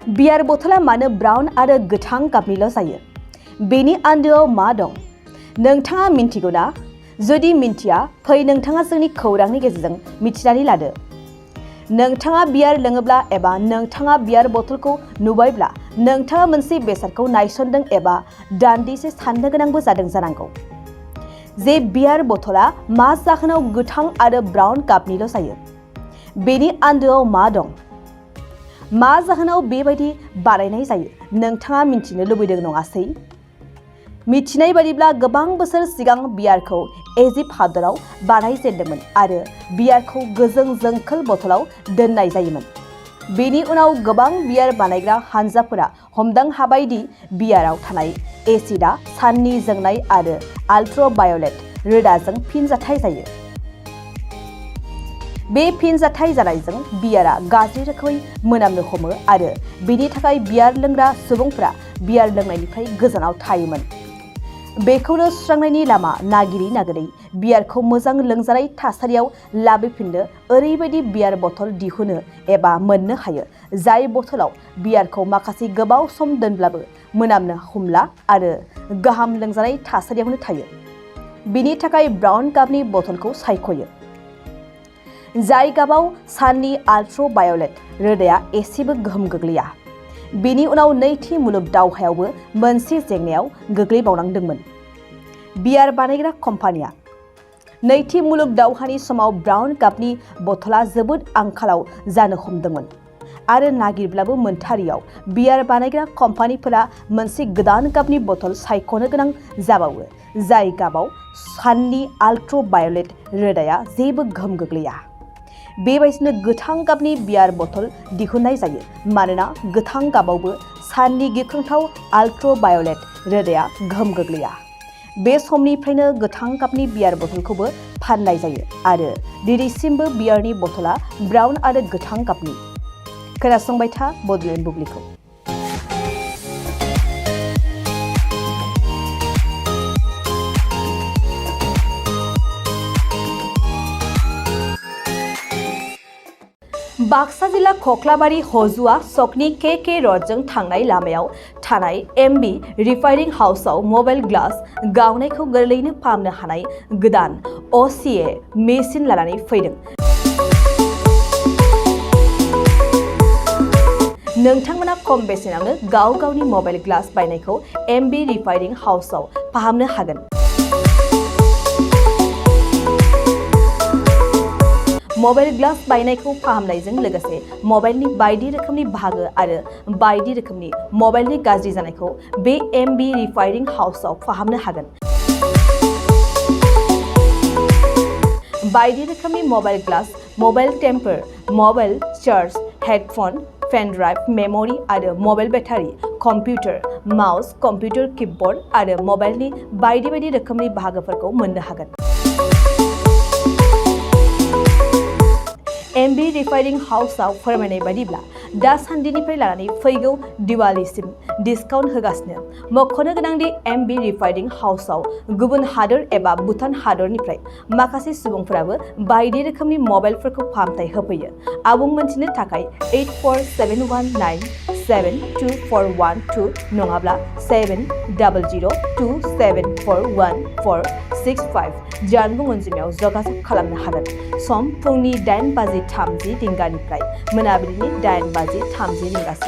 बियार बथला मानो ब्राउन आरो गोथां गाबनिल' जायो? बेनि आन्दोआव मा दं? नोंथाङा मिन्थिगौ ना? जुदि मिन्थिया, फै नोंथाङा जोंनि खौरांनि गेजेरजों मिथिनानै लादो। नोंथाङा बियार लोङोब्ला एबा नोंथाङा बियार बथलखौ नुबायब्ला नोंथाङा मोनसे बेसादखौ नायसनदों एबा दान्दिसे साननो गोनांबो जादों जानांगौ। जे बियार बथला मा जाहोनाव गोथां आरो ब्राउन गाबनिल' जायो? बेनि आन्दोआव मा दं? मा जाहोनाव बेबायदि बानायनाय जायो? नोंथाङा मिन्थिनो लुबैदों नङासै? मिथिनाय बादिब्ला गोबां बोसोर सिगां बियारखौ इजिप्ट हादराव बानायजेनदोंमोन आरो बियारखौ गोजों जोंखोल बथलाव दोननाय जायोमोन। बेनि उनाव गोबां बियार बानायग्रा हानजाफोरा हमदां हाबाय दि बियाराव थानाय एसिडआ साननि जोंनाय आरो आल्ट्राभायलेट रोदाजों फिनजाथाय जायो। बे फिनजाथाय जानायजों बियारा गाज्रि रोखोमै मोनामनो हमो आरो बेनि थाखाय बियार लोंग्रा सुबुंफोरा बियार लोंनायनिफ्राय गोजानाव थायोमोन। बेखौनो सुस्रांनायनि लामा नागिरै बियारखौ मोजां लोंजानाय थासारियाव लाबोफिननो ओरैबायदि बियार बथल दिहुनो एबा मोननो हायो जाय बथलाव बियारखौ माखासे गोबाव सम दोनब्लाबो मोनामनो हमला आरो गाहाम लोंजानाय थासारियावनो थायो। बिनि थाखाय ब्राउन गाबनि बथलखौ सायख'यो, जाय गाबाव साननि आल्ट्राभायलेट रोदाया एसेबो गोहोम गोग्लैया। बेनि उनाव नैथि मुलुग दावहायावबो मोनसे जेंनायाव गोग्लैबावनांदोंमोन। बियार बानायग्रा कम्पानिया नैथि मुलुग दावहानि समाव ब्राउन गाबनि बथलआ जोबोद आंखालाव जानो हमदोंमोन आरो नागिरब्लाबो मोनथारियाव बियार बानायग्रा कम्पानिफोरा मोनसे गोदान गाबनि बथल सायख'नो गोनां जाबावो, जाय गाबाव साननि आल्ट्राभायलेट रोदाया जेबो गोहोम गोग्लैया। बेबायदिनो गोथां गाबनि बियार बथल दिहुननाय जायो मानोना गोथां गाबावबो साननि गिख्रंथाव आल्ट्राभायलेट रोदाया गोहोम गोग्लैया। बे समनिफ्रायनो गोथां गाबनि बियार बथलखौबो फाननाय जायो आरो दिनैसिमबो बियारनि बथला ब्राउन आरो गोथां गाबनि। खोनासंबाय था बडलेण्ड बुब्लिखौ। बाक्सा जिल्ला खख्लाबारि हजुआ सकनि के रडजों थांनाय लामायाव थानाय एमबि रिफाइनिं हाउसआव मबाइल ग्लास गावनायखौ गोरलैयैनो फाहामनो हानाय गोदान असिए मेसिन लानानै फैदों। नोंथांमोना खम बेसेनावनो गावनि मबाइल ग्लास बायनायखौ एमबि रिफाइनिं हाउसआव फाहामनो हागोन। मबाइल ग्लास बायनायखौ फाहामनायजों लोगोसे मबाइलनि बायदि रोखोमनि बाहागो आरो बायदि रोखोमनि मबाइलनि गाज्रि जानायखौ बे एमबि रिफाइनिं हाउसआव फाहामनो हागोन। बायदि रोखोमनि mobile glass, mobile temper, mobile charge, headphone, pen drive, memory आरो mobile battery, computer, mouse, computer keyboard आरो मबाइलनि बायदि रोखोमनि बाहागोफोरखौ मोननो हागोन। एमबि रिफाइनिं हाउसआव फोरमायनाय बायदिब्ला दासान्दिनिफ्राय लानानै फैगौ दिवालीसिम डिसकाउन्ट होगासिनो। मख'नो गोनांदि एमबि रिफाइनिं हाउसआव गुबुन हादोर एबा भुटान हादरनिफ्राय माखासे सुबुंफोराबो बायदि रोखोमनि मबाइलफोरखौ फाहामथाय होफैयो। आबुं मोनथिनो थाखाय 8471972412 नङाब्ला 7002741465 जानबुं अनजिमायाव जगाजग खालामनो हागोन। सम फुंनि 8:30 रिंगानिफ्राय मोनाबिलिनि 8:30 रिंगासिम।